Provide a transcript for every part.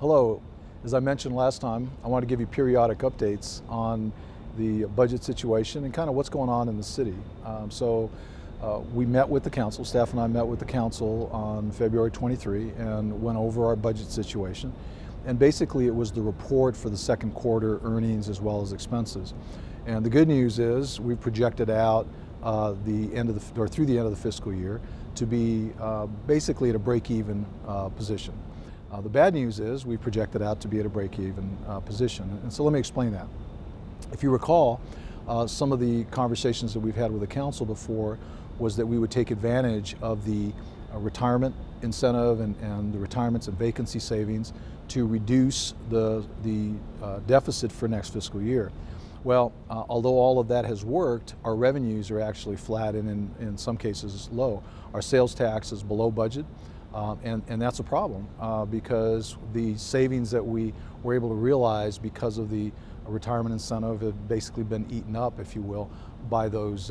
Hello. As I mentioned last time, I want to give you periodic updates on the budget situation and kind of what's going on in the city. We met with the council, staff and I met with the council on February 23 and went over our budget situation. And basically it was the report for the second quarter earnings as well as expenses. And the good news is we've projected out through the end of the fiscal year to be basically at a break-even position. The bad news is we projected out to be at a break-even position. And so let me explain that. If you recall, some of the conversations that we've had with the council before was that we would take advantage of the retirement incentive and the retirements and vacancy savings to reduce the deficit for next fiscal year. Well, although all of that has worked, our revenues are actually flat and in some cases low. Our sales tax is below budget. And that's a problem because the savings that we were able to realize because of the retirement incentive have basically been eaten up, if you will, by those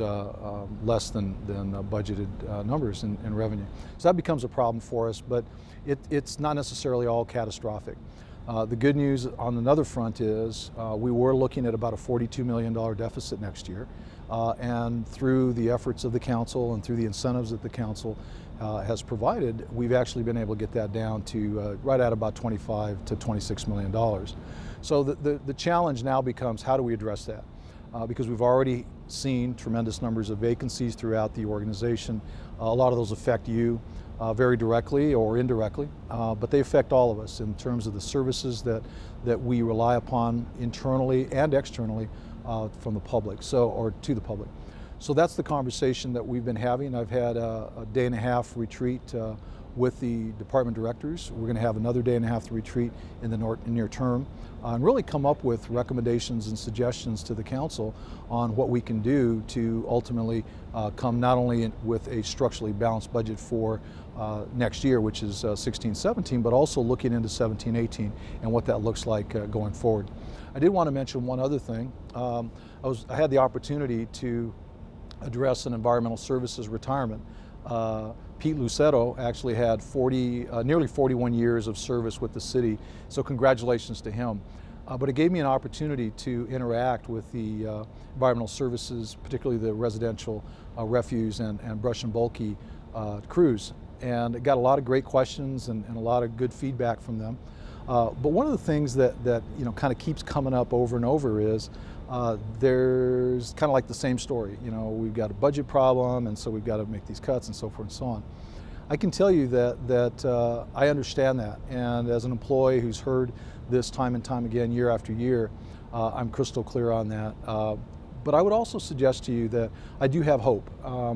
less than budgeted numbers in revenue. So that becomes a problem for us, but it's not necessarily all catastrophic. The good news on another front is we were looking at about a $42 million deficit next year. And through the efforts of the council and through the incentives that the council has provided, we've actually been able to get that down to right at about $25 to $26 million. So the challenge now becomes how do we address that? Because we've already seen tremendous numbers of vacancies throughout the organization. A lot of those affect you very directly or indirectly, but they affect all of us in terms of the services that we rely upon internally and externally from the public, or to the public. So that's the conversation that we've been having. I've had a day-and-a-half retreat with the department directors. We're going to have another day-and-a-half retreat in the near term and really come up with recommendations and suggestions to the council on what we can do to ultimately come not only with a structurally balanced budget for next year, which is 16-17, but also looking into 17-18 and what that looks like going forward. I did want to mention one other thing. I had the opportunity to address an environmental services retirement. Pete Lucero actually had nearly 41 years of service with the city, so congratulations to him. But it gave me an opportunity to interact with the environmental services, particularly the residential refuse and brush and bulky crews. And it got a lot of great questions and a lot of good feedback from them. But one of the things that kind of keeps coming up over and over is there's kind of like the same story. We've got a budget problem, and so we've got to make these cuts and so forth and so on. I can tell you that I understand that, and as an employee who's heard this time and time again, year after year, I'm crystal clear on that. But I would also suggest to you that I do have hope.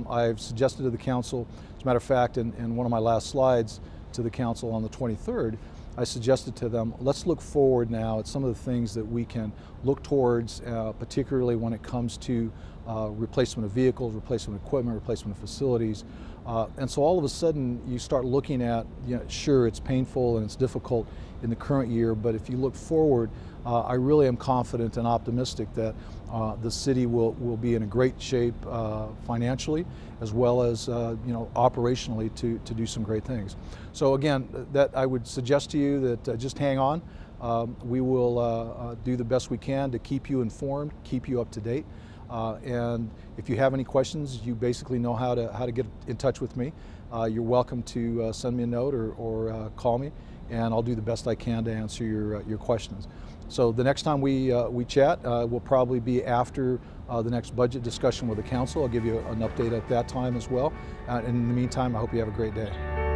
I've suggested to the council, as a matter of fact, in one of my last slides to the council on the 23rd, I suggested to them, let's look forward now at some of the things that we can look towards, particularly when it comes to replacement of vehicles, replacement of equipment, replacement of facilities. And so all of a sudden you start looking at, sure, it's painful and it's difficult in the current year, but if you look forward, I really am confident and optimistic that the city will be in a great shape financially, as well as operationally to do some great things. So again, that I would suggest to you that just hang on. We will do the best we can to keep you informed, keep you up to date. And if you have any questions, you basically know how to get in touch with me. You're welcome to send me a note or call me, and I'll do the best I can to answer your questions. So the next time we chat will probably be after the next budget discussion with the council. I'll give you an update at that time as well. And in the meantime, I hope you have a great day.